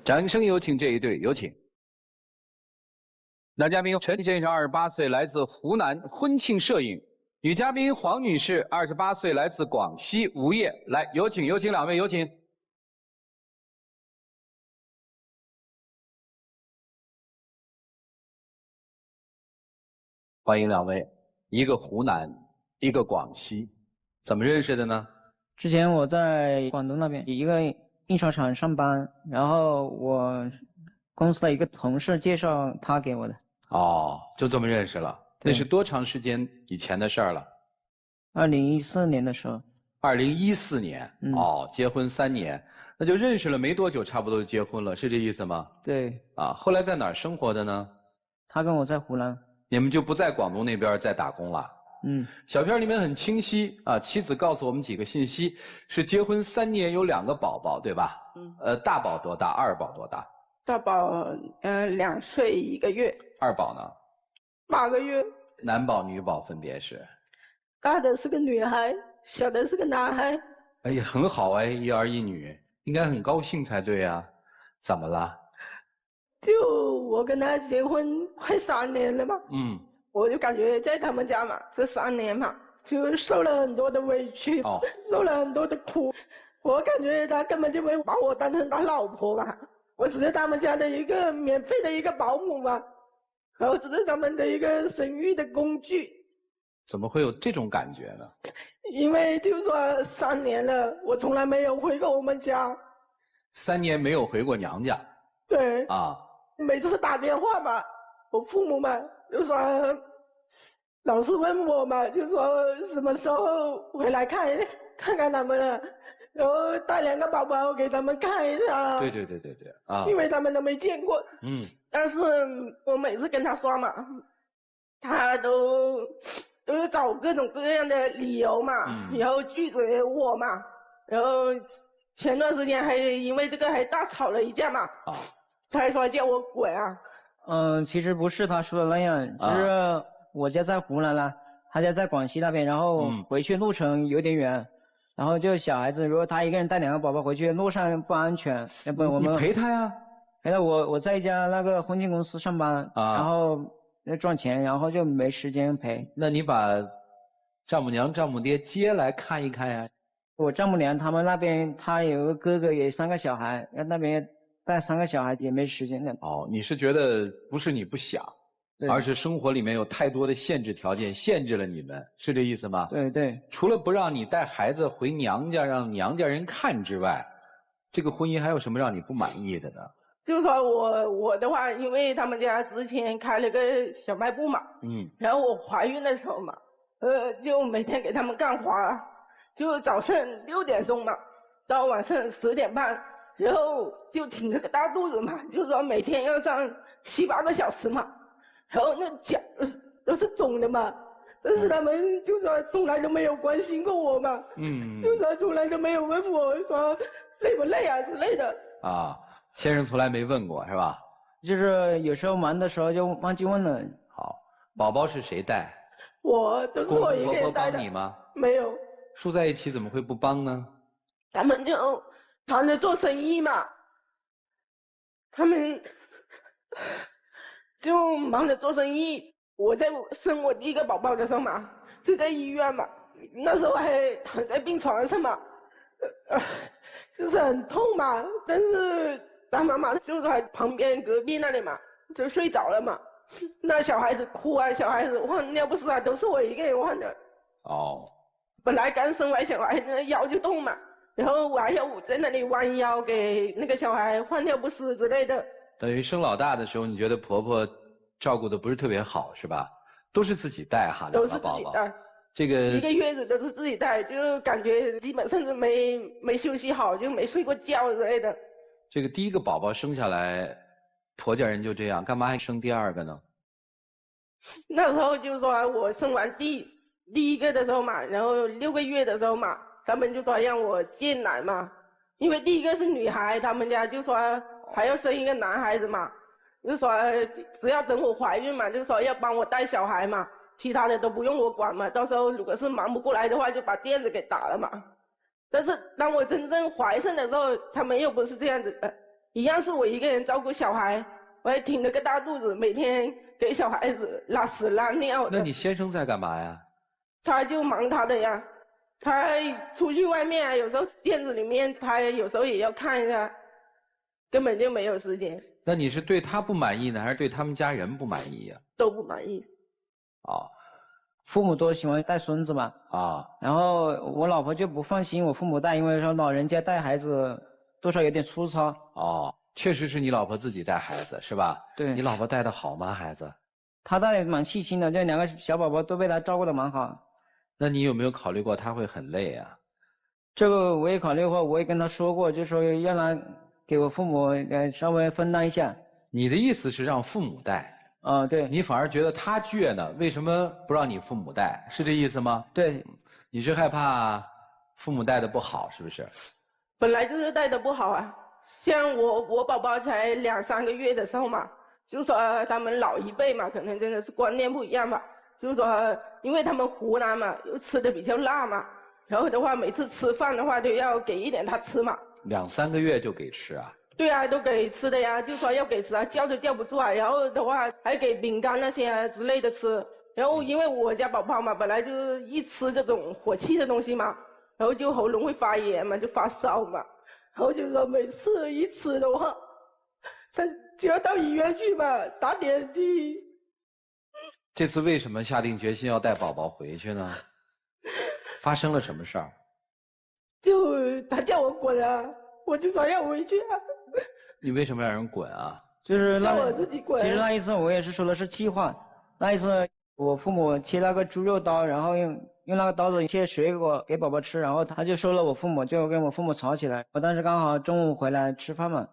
掌声有请这一对，有请。男嘉宾陈先生28岁，来自湖南，婚庆摄影；女嘉宾黄女士28岁，来自广西，无业。来，有请，有请两位，有请。欢迎两位，一个湖南，一个广西，怎么认识的呢？之前我在广东那边一个印刷厂上班，然后我公司的一个同事介绍他给我的。哦，就这么认识了。那是多长时间以前的事儿了？2014年的时候。2014年，哦，结婚3年，那就认识了没多久，差不多就结婚了，是这意思吗？对。啊，后来在哪儿生活的呢？他跟我在湖南。你们就不在广东那边再打工了？小片里面很清晰啊，妻子告诉我们几个信息：是结婚3年，有2个宝宝，对吧？大宝多大？二宝多大？大宝2岁1个月。二宝呢？8个月。男宝女宝分别是？大的是个女孩，小的是个男孩。哎呀，很好哎，一儿一女，应该很高兴才对啊。怎么了？就我跟他结婚快3年了嘛。我就感觉在他们家嘛，这3年嘛，就受了很多的委屈，受了很多的苦。我感觉他根本就没把我当成他老婆嘛，我只是他们家的一个免费的一个保姆嘛，然后只是他们的一个生育的工具。怎么会有这种感觉呢？因为就是说3年了，我从来没有回过我们家。3年没有回过娘家？对。啊。每次打电话嘛，我父母嘛就说，老是问我嘛，就说什么时候回来看看他们了，然后带2个宝宝给他们看一下。对啊。因为他们都没见过。但是我每次跟他说嘛，他都是找各种各样的理由嘛，然后拒绝我嘛，然后前段时间还因为这个还大吵了一架嘛。他还说叫我滚啊。其实不是他说的那样，就是我家在湖南啦，他家在广西那边，然后回去路程有点远，然后就小孩子，如果他一个人带2个宝宝回去，路上不安全，要不我们你陪他呀？陪他，我在一家那个婚庆公司上班，然后要赚钱，然后就没时间陪。那你把丈母娘、丈母爹接来看一看呀？我丈母娘他们那边，他有个哥哥，也3个小孩，那边带3个小孩也没时间的。哦，你是觉得不是你不想，而是生活里面有太多的限制条件限制了你们，是这意思吗？对。除了不让你带孩子回娘家让娘家人看之外，这个婚姻还有什么让你不满意的呢？就是说我的话，因为他们家之前开了个小卖部嘛，然后我怀孕的时候嘛，就每天给他们干活，就早上6点钟嘛，到晚上10点半。然后就挺着个大肚子嘛，就是说每天要站7、8个小时嘛，然后那脚都是肿的嘛，但是他们就说从来都没有关心过我嘛，就说从来都没有问我说累不累啊之类的。啊，先生从来没问过是吧？就是有时候忙的时候就忘记问了。好，宝宝是谁带？都是我一个人带的。帮你吗？没有。住在一起怎么会不帮呢？他们就忙着做生意嘛，他们就忙着做生意。我在生我第1个宝宝的时候嘛，就在医院嘛，那时候还躺在病床上嘛，就是很痛嘛。但是他妈妈就在旁边隔壁那里嘛，就睡着了嘛。那小孩子哭啊，小孩子换尿不湿啊，都是我一个人换的。哦。本来刚生完小孩，那腰就痛嘛。然后我还要在那里弯腰给那个小孩换尿不湿之类的。等于生老大的时候，你觉得婆婆照顾的不是特别好，是吧？都是自己带哈，都是自己带。这个1个月子都是自己带，就感觉基本上是没休息好，就没睡过觉之类的。这个第1个宝宝生下来，婆家人就这样，干嘛还生第2个呢？那时候就说我生完第1个的时候嘛，然后6个月的时候嘛。他们就说让我戒奶嘛，因为第1个是女孩，他们家就说还要生一个男孩子嘛，就说只要等我怀孕嘛，就说要帮我带小孩嘛，其他的都不用我管嘛，到时候如果是忙不过来的话，就把垫子给打了嘛。但是当我真正怀上的时候，他们又不是这样子的，一样是我一个人照顾小孩，我还挺了个大肚子，每天给小孩子拉屎拉尿的。那你先生在干嘛呀？他就忙他的呀，他出去外面啊，有时候店子里面他有时候也要看一下，根本就没有时间。那你是对他不满意呢，还是对他们家人不满意呀？都不满意。哦，父母都喜欢带孙子嘛。啊。然后我老婆就不放心我父母带，因为说老人家带孩子多少有点粗糙。哦，确实是你老婆自己带孩子是吧？对。你老婆带得好吗，孩子？她带得蛮细心的，这2个小宝宝都被她照顾得蛮好。那你有没有考虑过她会很累啊？这个我也考虑过，我也跟她说过，就说让她给我父母稍微分担一下。你的意思是让父母带？啊，对。你反而觉得他倔呢，为什么不让你父母带？是这意思吗？对。你是害怕父母带的不好，是不是？本来就是带的不好啊，像我宝宝才2、3个月的时候嘛，就说他们老一辈嘛，可能真的是观念不一样吧，就是说因为他们湖南嘛，又吃的比较辣嘛，然后的话每次吃饭的话都要给一点他吃嘛。2、3个月就给吃啊？对啊，都给吃的呀，就说要给吃啊，叫都叫不住啊，然后的话还给饼干那些啊之类的吃，然后因为我家宝宝嘛，本来就一吃这种火气的东西嘛，然后就喉咙会发炎嘛，就发烧嘛，然后就说每次一吃的话，他就要到医院去嘛，打点滴。这次为什么下定决心要带宝宝回去呢？发生了什么事儿？就他叫我滚啊，我就说要回去啊。你为什么让人滚啊？就是让我自己滚。其实那一次我也是说的是气话，那一次我父母切那个猪肉刀，然后用那个刀子切水果给宝宝吃，然后他就说了我父母，就跟我父母吵起来。我当时刚好中午回来吃饭嘛，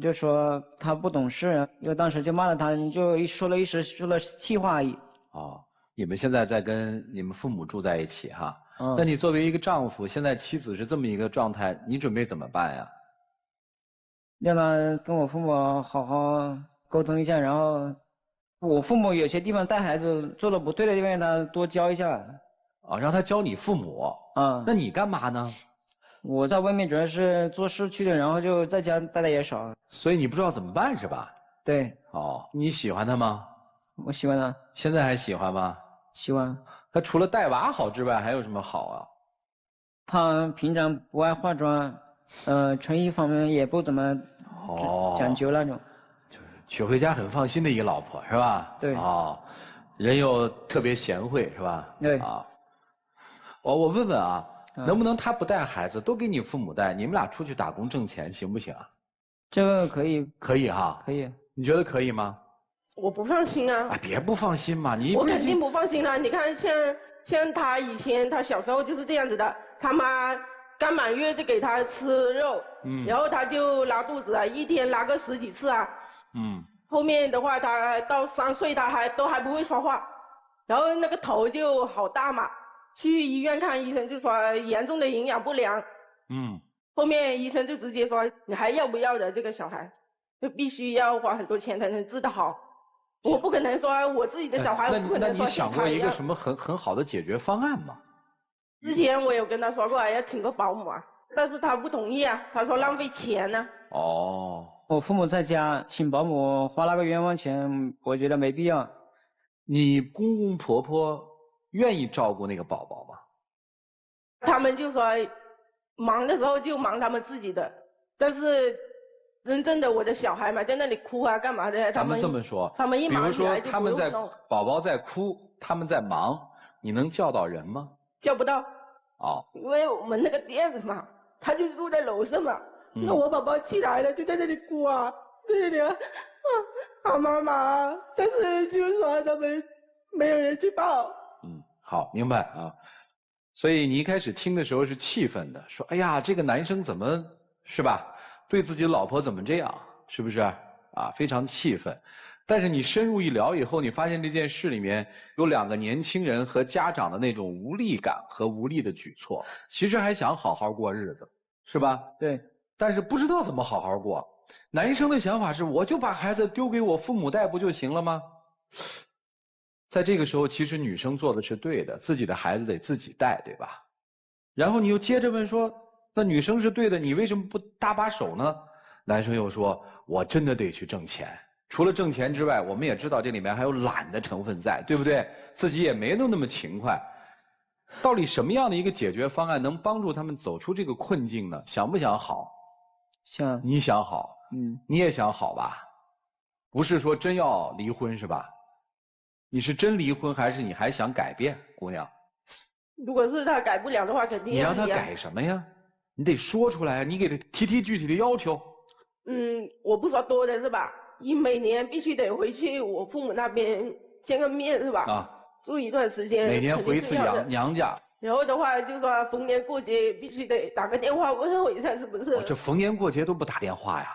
就说他不懂事，因为当时就骂了他，就说了气话而已。你们现在在跟你们父母住在一起哈？那你作为一个丈夫，现在妻子是这么一个状态，你准备怎么办呀？让他跟我父母好好沟通一下，然后我父母有些地方带孩子做的不对的地方，让他多教一下。让他教你父母。那你干嘛呢？我在外面主要是做事去的，然后就在家带的也少。所以你不知道怎么办是吧？对。你喜欢他吗？我喜欢他。现在还喜欢吗？喜欢。他除了带娃好之外，还有什么好啊？他平常不爱化妆。穿衣方面也不怎么讲究那种，就是娶回家很放心的一个老婆是吧？对。人又特别贤惠是吧？对。我问问啊，能不能他不带孩子，都给你父母带，你们俩出去打工挣钱行不行啊？这个可以。可以哈。可以。你觉得可以吗？我不放心啊！别不放心嘛，我肯定不放心啦！你看像他以前他小时候就是这样子的，他妈刚满月就给他吃肉，然后他就拉肚子啊，一天拉个10几次啊。后面的话，他到3岁，他还不会说话，然后那个头就好大嘛，去医院看医生就说严重的营养不良。后面医生就直接说你还要不要的这个小孩，就必须要花很多钱才能治得好。我不可能说我自己的小孩，我不可能说那你想过一个什么很好的解决方案吗？之前我有跟他说过要请个保姆啊，但是他不同意啊，他说浪费钱呢。我父母在家请保姆花那个冤枉钱，我觉得没必要。你公公婆婆愿意照顾那个宝宝吗？他们就说忙的时候就忙他们自己的，但是真正的我的小孩嘛，在那里哭啊干嘛的，咱们这么说，他们一忙起来就不用弄。比如说他们宝宝在哭，他们在忙，你能叫到人吗？叫不到。因为我们那个店子嘛，他就住在楼上嘛。那我宝宝起来了，就在那里哭啊，在那里妈妈，但是就是说他们没有人去抱。好，明白啊。所以你一开始听的时候是气愤的，说哎呀，这个男生怎么是吧？对自己的老婆怎么这样？是不是非常气愤。但是你深入一聊以后，你发现这件事里面有2个年轻人和家长的那种无力感和无力的举措，其实还想好好过日子，是吧？对。但是不知道怎么好好过。男生的想法是，我就把孩子丢给我父母带不就行了吗？在这个时候，其实女生做的是对的，自己的孩子得自己带，对吧？然后你又接着问说，那女生是对的，你为什么不搭把手呢？男生又说：“我真的得去挣钱。除了挣钱之外，我们也知道这里面还有懒的成分在，对不对？自己也没那么勤快。到底什么样的一个解决方案能帮助他们走出这个困境呢？想不想好？想。你想好，你也想好吧？不是说真要离婚是吧？你是真离婚，还是你还想改变，姑娘？如果是他改不了的话，肯定要离。你让他改什么呀？你得说出来，你给他提具体的要求。我不说多的是吧？你每年必须得回去我父母那边见个面是吧？啊，住一段时间。每年回一次娘家。然后的话，就说逢年过节必须得打个电话问候一下，是不是？这逢年过节都不打电话呀？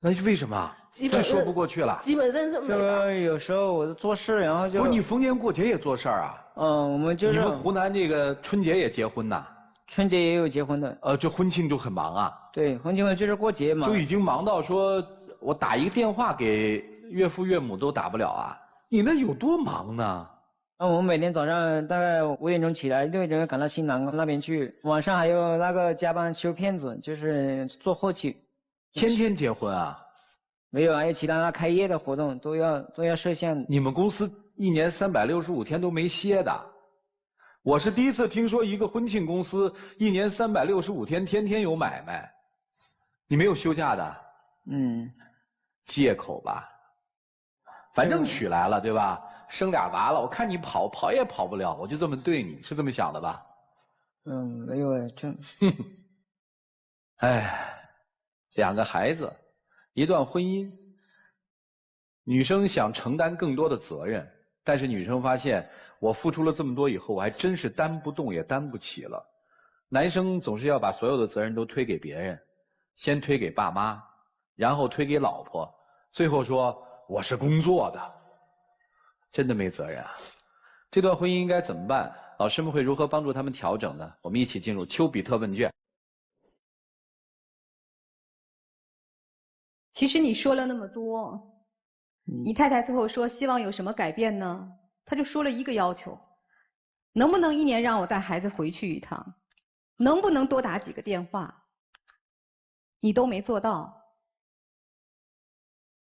那为什么？这说不过去了。基本上是没。这个有时候我做事，然后就不是你逢年过节也做事儿啊？我们就是你们湖南这个春节也结婚呐？春节也有结婚的。这婚庆就很忙啊。对，婚庆就是过节嘛。就已经忙到说我打一个电话给岳父岳母都打不了啊！你那有多忙呢？我们每天早上大概5点钟起来，6点钟赶到新郎那边去，晚上还有那个加班修片子，就是做后期。天天结婚啊？没有，还有其他的开业的活动都要设限。你们公司1年365天都没歇的？我是第一次听说一个婚庆公司1年365天天天有买卖。你没有休假的？借口吧。反正娶来了，对吧？生俩娃了，我看你跑也跑不了，我就这么对你，是这么想的吧？没有哎，2个孩子，1段婚姻，女生想承担更多的责任，但是女生发现我付出了这么多以后，我还真是担不动也担不起了。男生总是要把所有的责任都推给别人，先推给爸妈，然后推给老婆，最后说我是工作的，真的没责任啊。这段婚姻应该怎么办？老师们会如何帮助他们调整呢？我们一起进入丘比特问卷。其实你说了那么多，你太太最后说希望有什么改变呢？她就说了一个要求，能不能1年让我带孩子回去一趟？能不能多打几个电话？你都没做到，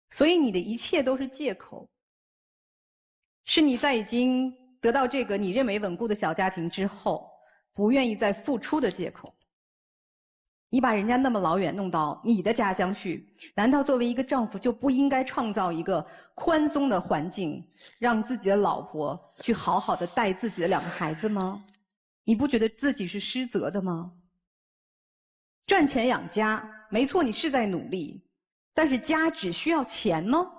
所以你的一切都是借口，是你在已经得到这个你认为稳固的小家庭之后，不愿意再付出的借口。你把人家那么老远弄到你的家乡去，难道作为一个丈夫就不应该创造一个宽松的环境，让自己的老婆去好好的带自己的2个孩子吗？你不觉得自己是失责的吗？赚钱养家，没错，你是在努力，但是家只需要钱吗？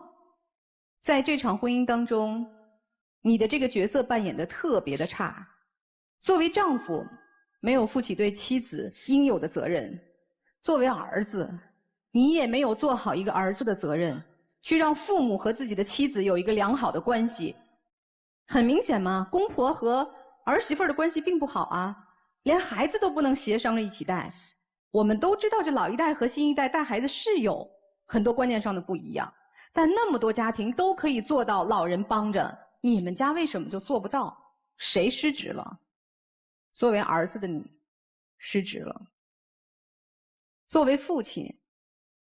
在这场婚姻当中，你的这个角色扮演得特别的差。作为丈夫，没有负起对妻子应有的责任；作为儿子，你也没有做好一个儿子的责任，去让父母和自己的妻子有一个良好的关系。很明显嘛，公婆和儿媳妇的关系并不好啊，连孩子都不能协商着一起带。我们都知道这老一代和新一代带孩子是有很多观念上的不一样，但那么多家庭都可以做到老人帮着，你们家为什么就做不到？谁失职了？作为儿子的你失职了。作为父亲，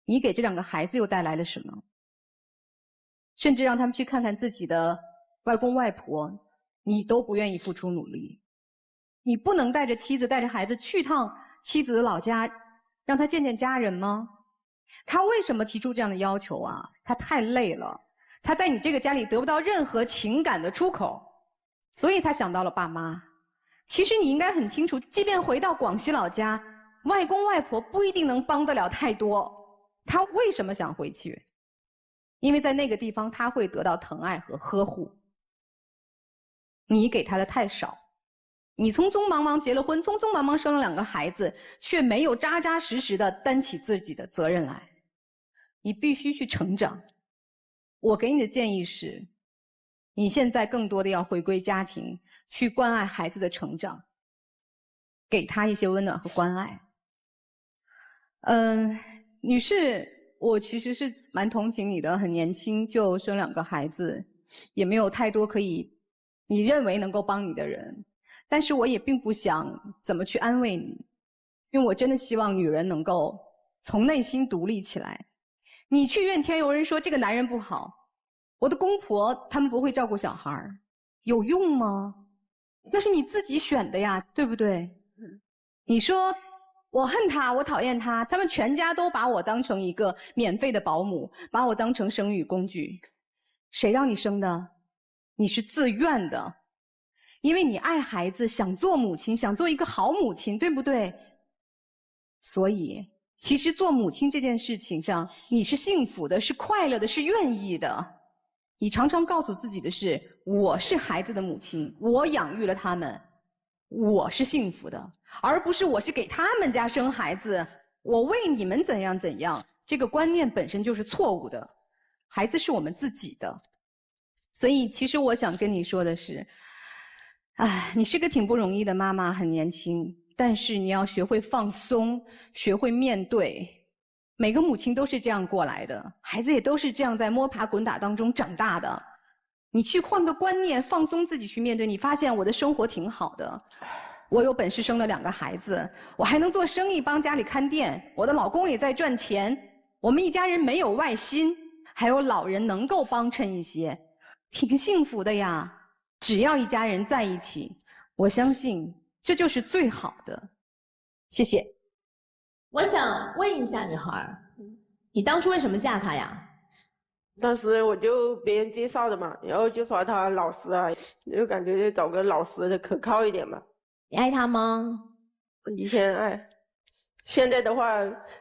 你给这2个孩子又带来了什么？甚至让他们去看看自己的外公外婆，你都不愿意付出努力。你不能带着妻子带着孩子去趟妻子的老家，让他见见家人吗？他为什么提出这样的要求啊？他太累了，他在你这个家里得不到任何情感的出口，所以他想到了爸妈。其实你应该很清楚，即便回到广西老家，外公外婆不一定能帮得了太多。他为什么想回去？因为在那个地方他会得到疼爱和呵护。你给他的太少，你匆匆忙忙结了婚，匆匆忙忙生了2个孩子，却没有扎扎实实的担起自己的责任来。你必须去成长。我给你的建议是，你现在更多的要回归家庭，去关爱孩子的成长，给他一些温暖和关爱。女士，我其实是蛮同情你的，很年轻就生2个孩子，也没有太多可以你认为能够帮你的人。但是我也并不想怎么去安慰你，因为我真的希望女人能够从内心独立起来。你去怨天尤人说这个男人不好，我的公婆他们不会照顾小孩，有用吗？那是你自己选的呀，对不对？你说我恨他，我讨厌他，他们全家都把我当成一个免费的保姆，把我当成生育工具。谁让你生的？你是自愿的，因为你爱孩子，想做母亲，想做一个好母亲，对不对？所以其实做母亲这件事情上，你是幸福的，是快乐的，是愿意的。你常常告诉自己的是，我是孩子的母亲，我养育了他们，我是幸福的，而不是我是给他们家生孩子，我为你们怎样怎样。这个观念本身就是错误的，孩子是我们自己的。所以其实我想跟你说的是，你是个挺不容易的妈妈，很年轻，但是你要学会放松，学会面对。每个母亲都是这样过来的，孩子也都是这样在摸爬滚打当中长大的。你去换个观念，放松自己去面对，你发现我的生活挺好的，我有本事生了2个孩子，我还能做生意帮家里看店，我的老公也在赚钱，我们一家人没有外心，还有老人能够帮衬一些，挺幸福的呀。只要一家人在一起，我相信这就是最好的。谢谢。我想问一下女孩，你当初为什么嫁他呀？当时我就别人介绍的嘛，然后就说他老实啊，就感觉就找个老实的可靠一点嘛。你爱他吗？以前爱，现在的话，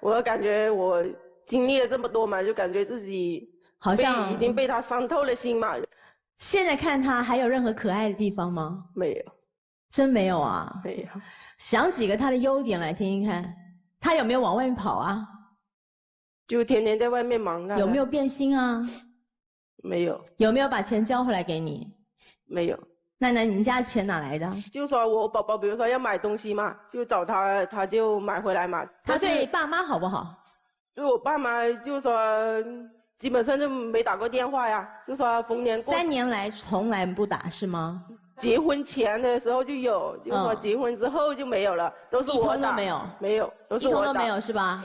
我感觉我经历了这么多嘛，就感觉自己好像已经被他伤透了心嘛。现在看他还有任何可爱的地方吗？没有。真没有啊？没有。想几个他的优点来听听看。他有没有往外面跑啊？就天天在外面忙啊。有没有变心啊？没有。有没有把钱交回来给你？没有。那你们家钱哪来的？就说我宝宝比如说要买东西嘛，就找他，他就买回来嘛。他对爸妈好不好？对我爸妈就说基本上就没打过电话呀，就说逢年过。3年来从来不打是吗？结婚前的时候就有，就说结婚之后就没有了，都是我打。一通都没有。没有，都是我打。一通都没有是吧？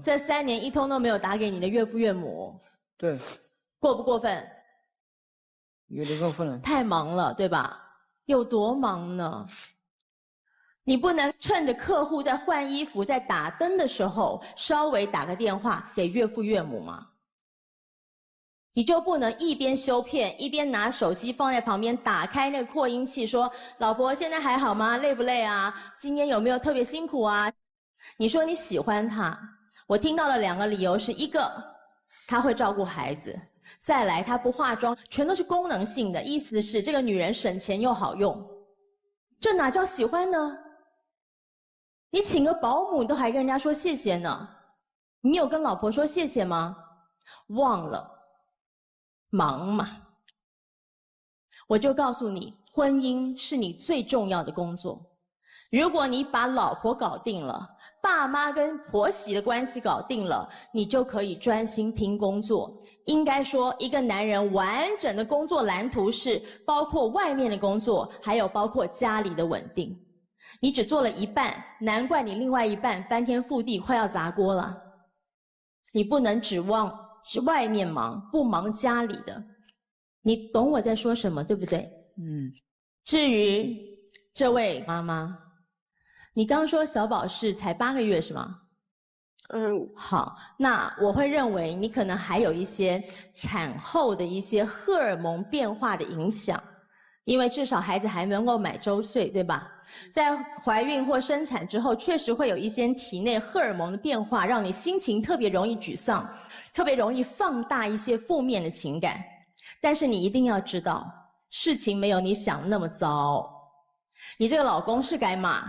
这3年一通都没有打给你的岳父岳母。对。过不过分？有点过分了。太忙了，对吧？有多忙呢？你不能趁着客户在换衣服、在打灯的时候，稍微打个电话给岳父岳母吗？你就不能一边修片，一边拿手机放在旁边，打开那个扩音器说：“老婆，现在还好吗？累不累啊？今天有没有特别辛苦啊？”你说你喜欢他，我听到了2个理由，是1个，他会照顾孩子。再来，她不化妆，全都是功能性的，意思是这个女人省钱又好用，这哪叫喜欢呢？你请个保姆，你都还跟人家说谢谢呢，你有跟老婆说谢谢吗？忘了，忙嘛。我就告诉你，婚姻是你最重要的工作。如果你把老婆搞定了，爸妈跟婆媳的关系搞定了，你就可以专心拼工作。应该说，一个男人完整的工作蓝图是包括外面的工作，还有包括家里的稳定。你只做了一半，难怪你另外一半翻天覆地，快要砸锅了。你不能指望外面忙，不忙家里的。你懂我在说什么，对不对？至于这位妈妈，你刚说小宝是才8个月是吗？好，那我会认为你可能还有一些产后的一些荷尔蒙变化的影响，因为至少孩子还能够满周岁，对吧？在怀孕或生产之后，确实会有一些体内荷尔蒙的变化，让你心情特别容易沮丧，特别容易放大一些负面的情感。但是你一定要知道，事情没有你想的那么糟。你这个老公是该骂，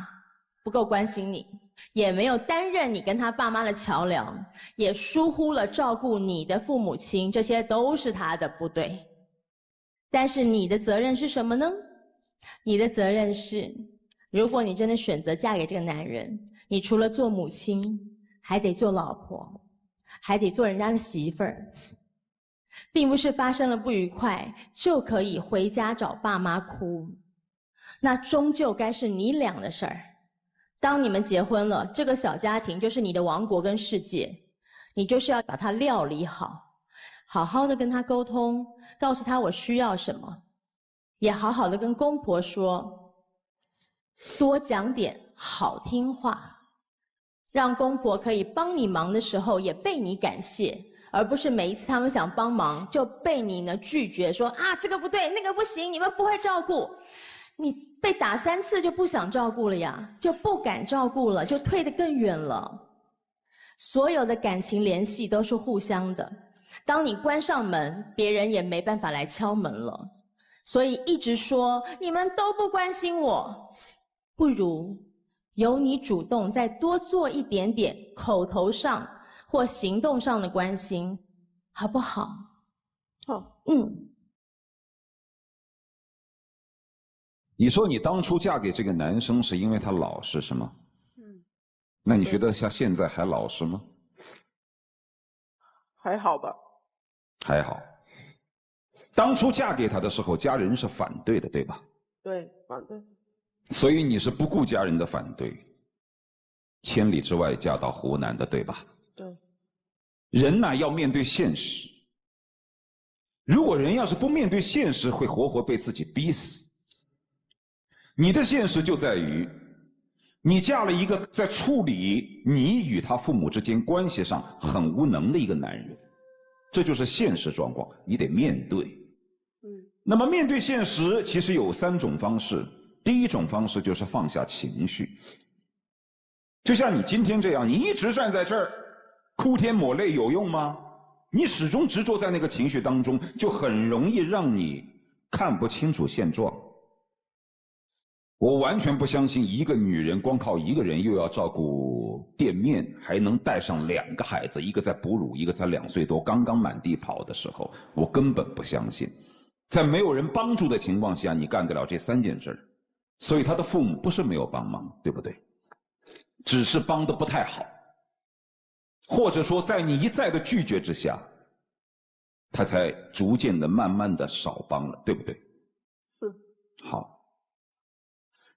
不够关心你，也没有担任你跟他爸妈的桥梁，也疏忽了照顾你的父母亲，这些都是他的不对。但是你的责任是什么呢？你的责任是，如果你真的选择嫁给这个男人，你除了做母亲，还得做老婆，还得做人家的媳妇儿。并不是发生了不愉快就可以回家找爸妈哭，那终究该是你俩的事儿。当你们结婚了，这个小家庭就是你的王国跟世界，你就是要把它料理好，好好的跟他沟通，告诉他我需要什么，也好好的跟公婆说，多讲点好听话，让公婆可以帮你忙的时候也被你感谢，而不是每一次他们想帮忙就被你呢拒绝，说啊这个不对，那个不行，你们不会照顾。你被打3次就不想照顾了呀，就不敢照顾了，就退得更远了。所有的感情联系都是互相的，当你关上门，别人也没办法来敲门了。所以一直说你们都不关心我，不如由你主动再多做一点点口头上或行动上的关心，好不好？好。你说你当初嫁给这个男生是因为他老实是吗？那你觉得像现在还老实吗？还好吧。还好。当初嫁给他的时候，家人是反对的，对吧？对，反对。所以你是不顾家人的反对，千里之外嫁到湖南的，对吧？对。人呢要面对现实。如果人要是不面对现实，会活活被自己逼死。你的现实就在于，你嫁了一个在处理你与他父母之间关系上很无能的一个男人，这就是现实状况，你得面对。那么面对现实，其实有3种方式。第一种方式就是放下情绪，就像你今天这样，你一直站在这儿，哭天抹泪有用吗？你始终执着在那个情绪当中，就很容易让你看不清楚现状。我完全不相信一个女人光靠一个人又要照顾店面，还能带上2个孩子，一个在哺乳，一个才2岁多，刚刚满地跑的时候，我根本不相信，在没有人帮助的情况下，你干得了这3件事。所以他的父母不是没有帮忙，对不对？只是帮得不太好，或者说在你一再的拒绝之下，他才逐渐的慢慢的少帮了，对不对？是。好。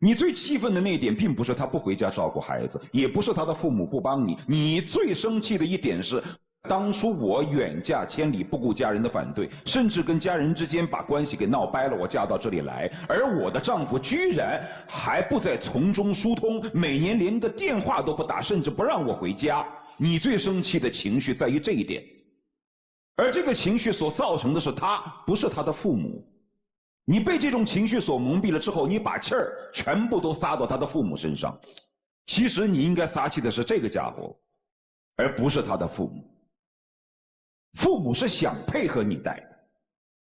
你最气愤的那一点并不是他不回家照顾孩子，也不是他的父母不帮你，你最生气的一点是当初我远嫁千里，不顾家人的反对，甚至跟家人之间把关系给闹掰了，我嫁到这里来，而我的丈夫居然还不再从中疏通，每年连个电话都不打，甚至不让我回家。你最生气的情绪在于这一点，而这个情绪所造成的是他，不是他的父母。你被这种情绪所蒙蔽了之后，你把气儿全部都撒到他的父母身上。其实你应该撒气的是这个家伙，而不是他的父母。父母是想配合你带的，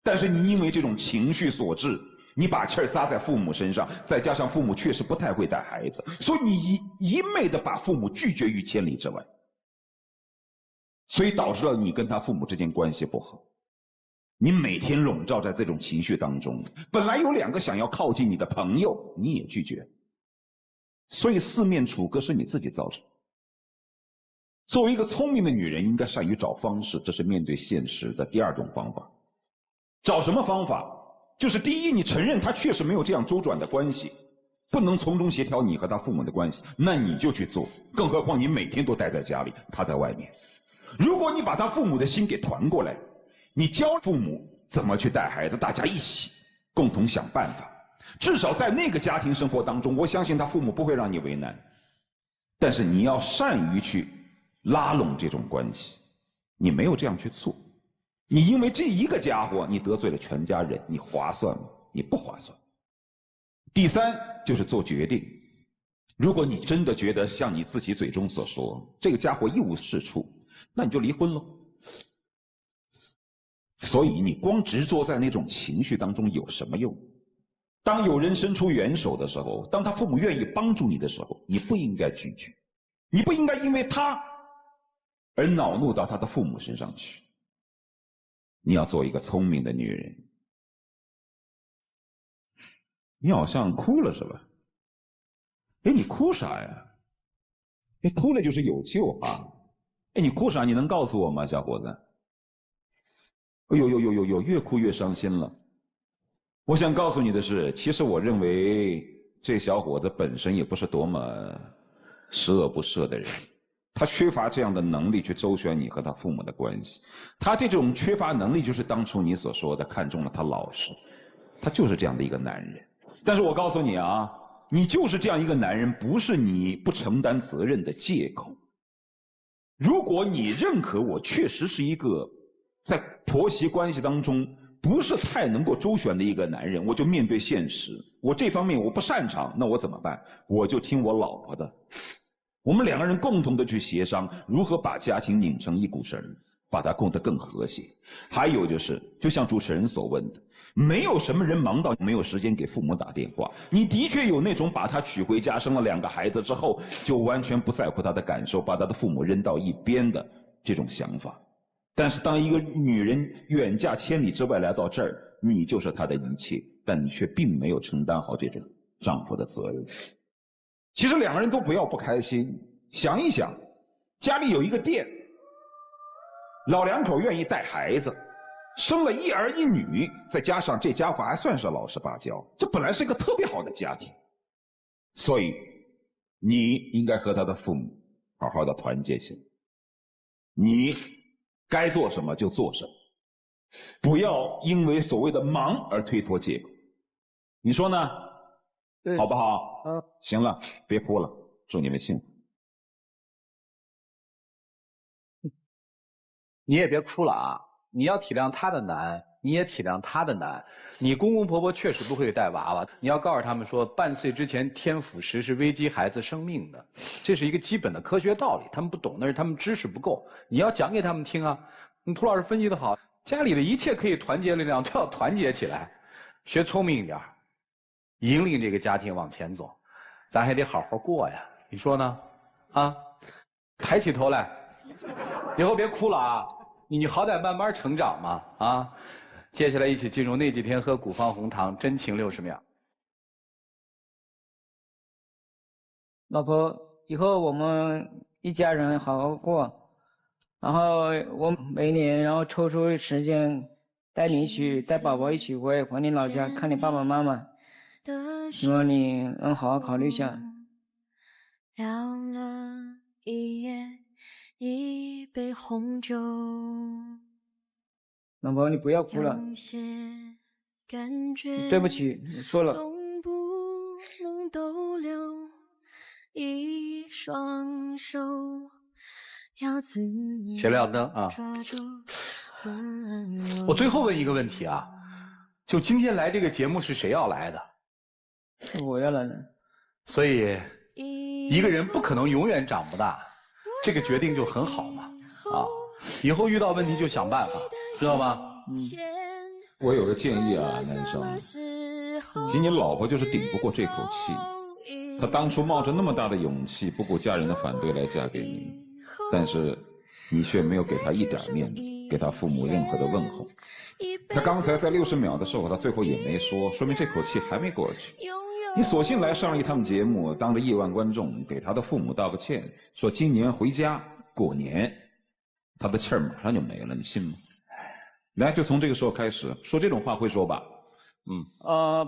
但是你因为这种情绪所致，你把气儿撒在父母身上，再加上父母确实不太会带孩子，所以你一昧的把父母拒绝于千里之外，所以导致了你跟他父母之间关系不好。你每天笼罩在这种情绪当中，本来有2个想要靠近你的朋友，你也拒绝，所以4面楚歌是你自己造成。作为一个聪明的女人，应该善于找方式，这是面对现实的第2种方法。找什么方法？就是第一，你承认他确实没有这样周转的关系，不能从中协调你和他父母的关系，那你就去做，更何况你每天都待在家里，他在外面。如果你把他父母的心给团过来，你教父母怎么去带孩子，大家一起共同想办法，至少在那个家庭生活当中，我相信他父母不会让你为难。但是你要善于去拉拢这种关系，你没有这样去做，你因为这一个家伙你得罪了全家人，你划算吗？你不划算。第3就是做决定，如果你真的觉得像你自己嘴中所说，这个家伙一无是处，那你就离婚喽。所以你光执着在那种情绪当中有什么用？当有人伸出援手的时候，当他父母愿意帮助你的时候，你不应该拒绝，你不应该因为他而恼怒到他的父母身上去。你要做一个聪明的女人。你好像哭了是吧？哎，你哭啥呀？哎，哭了就是有救啊！哎，你哭啥？你能告诉我吗，小伙子？哎呦，越哭越伤心了。我想告诉你的是，其实我认为这小伙子本身也不是多么十恶不赦的人。他缺乏这样的能力去周旋你和他父母的关系。他这种缺乏能力，就是当初你所说的看中了他老实。他就是这样的一个男人。但是我告诉你啊，你就是这样一个男人，不是你不承担责任的借口。如果你认可我确实是一个在婆媳关系当中不是太能够周旋的一个男人，我就面对现实，我这方面我不擅长，那我怎么办？我就听我老婆的。我们两个人共同的去协商，如何把家庭拧成一股绳，把它供得更和谐。还有就是，就像主持人所问的，没有什么人忙到没有时间给父母打电话。你的确有那种把他娶回家，生了2个孩子之后，就完全不在乎他的感受，把他的父母扔到一边的这种想法。但是当一个女人远嫁千里之外来到这儿，你就是她的一切，但你却并没有承担好这种丈夫的责任。其实两个人都不要不开心，想一想，家里有一个店，老两口愿意带孩子，生了1儿1女，再加上这家伙还算是老实巴交，这本来是一个特别好的家庭。所以你应该和他的父母好好的团结起来，你该做什么就做什么，不要因为所谓的忙而推脱借口。你说呢？对，好不好？行了，别哭了，祝你们幸福。你也别哭了啊！你要体谅他的难，你也体谅他的难。你公公婆婆确实不会带娃娃，你要告诉他们说，半岁之前添辅食是危及孩子生命的，这是一个基本的科学道理。他们不懂，那是他们知识不够。你要讲给他们听啊！涂老师分析的好，家里的一切可以团结力量都要团结起来，学聪明一点，引领这个家庭往前走。咱还得好好过呀，你说呢？啊，抬起头来，以后别哭了啊！你好歹慢慢成长嘛，啊！接下来一起进入那几天喝古方红糖，真情60秒。老婆，以后我们一家人好好过，然后我每年然后抽出时间带你带宝宝一起回黄陵老家看你爸爸妈妈，希望你能好好考虑一下。聊了一夜一杯红酒，老婆你不要哭了，对不起，我错了。总不能逗留一双手，先亮灯啊！我最后问一个问题啊，就今天来这个节目是谁要来的？我要来的。所以一个人不可能永远长不大，这个决定就很好嘛，啊，以后遇到问题就想办法，知道吗？我有个建议啊，男生，其实你老婆就是顶不过这口气，她当初冒着那么大的勇气，不顾家人的反对来嫁给你，但是你却没有给她一点面子，给她父母任何的问候。她刚才在60秒的时候，她最后也没说，说明这口气还没过去。你索性来上一趟节目，当着亿万观众给他的父母道个歉，说今年回家过年，他的气儿马上就没了，你信吗？来，就从这个时候开始说这种话，会说吧？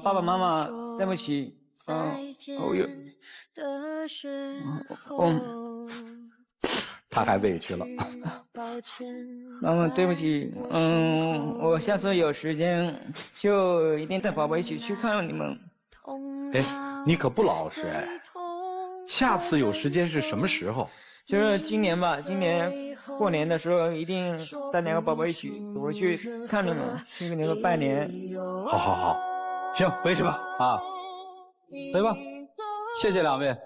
爸爸妈妈，对不起，他还委屈了。妈妈，对不起，我下次有时间就一定带宝宝一起去看你们。哎，你可不老实哎！下次有时间是什么时候？就是今年吧，今年过年的时候一定带2个宝宝一起回去看你们，去给你们拜年。好好好，行，回去吧啊，回吧。谢谢2位。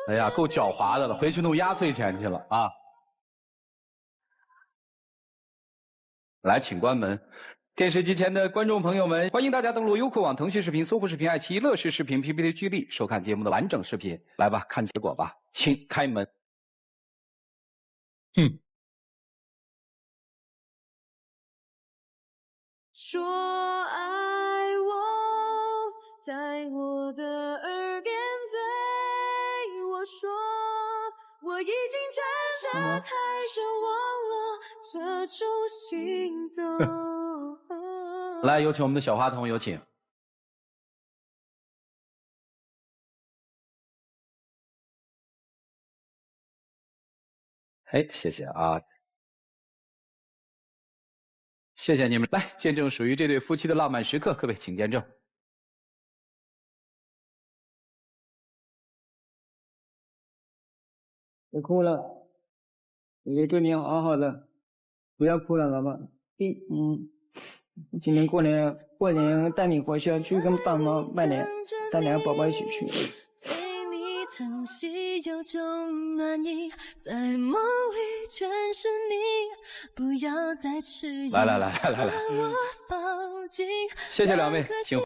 哎呀，够狡猾的了，回去弄压岁钱去了啊！来，请关门。电视机前的观众朋友们，欢迎大家登录优酷网、腾讯视频、搜狐视频、爱奇艺、乐视视频、PPT 剧力，收看节目的完整视频。来吧，看结果吧，请开门。说爱我，在我的耳边对我说，我已经真的太久忘了这种心动。来，有请我们的小花童，有请。哎，谢谢啊，谢谢你们，来见证属于这对夫妻的浪漫时刻，各位请见证。别哭了，爷爷对你好好的，不要哭了，老婆。今年过年带你回去，去跟爸妈拜年，带两个宝宝一起去。疼惜有种暖意，在梦里全是你，不要再迟疑。来，谢谢两位，请。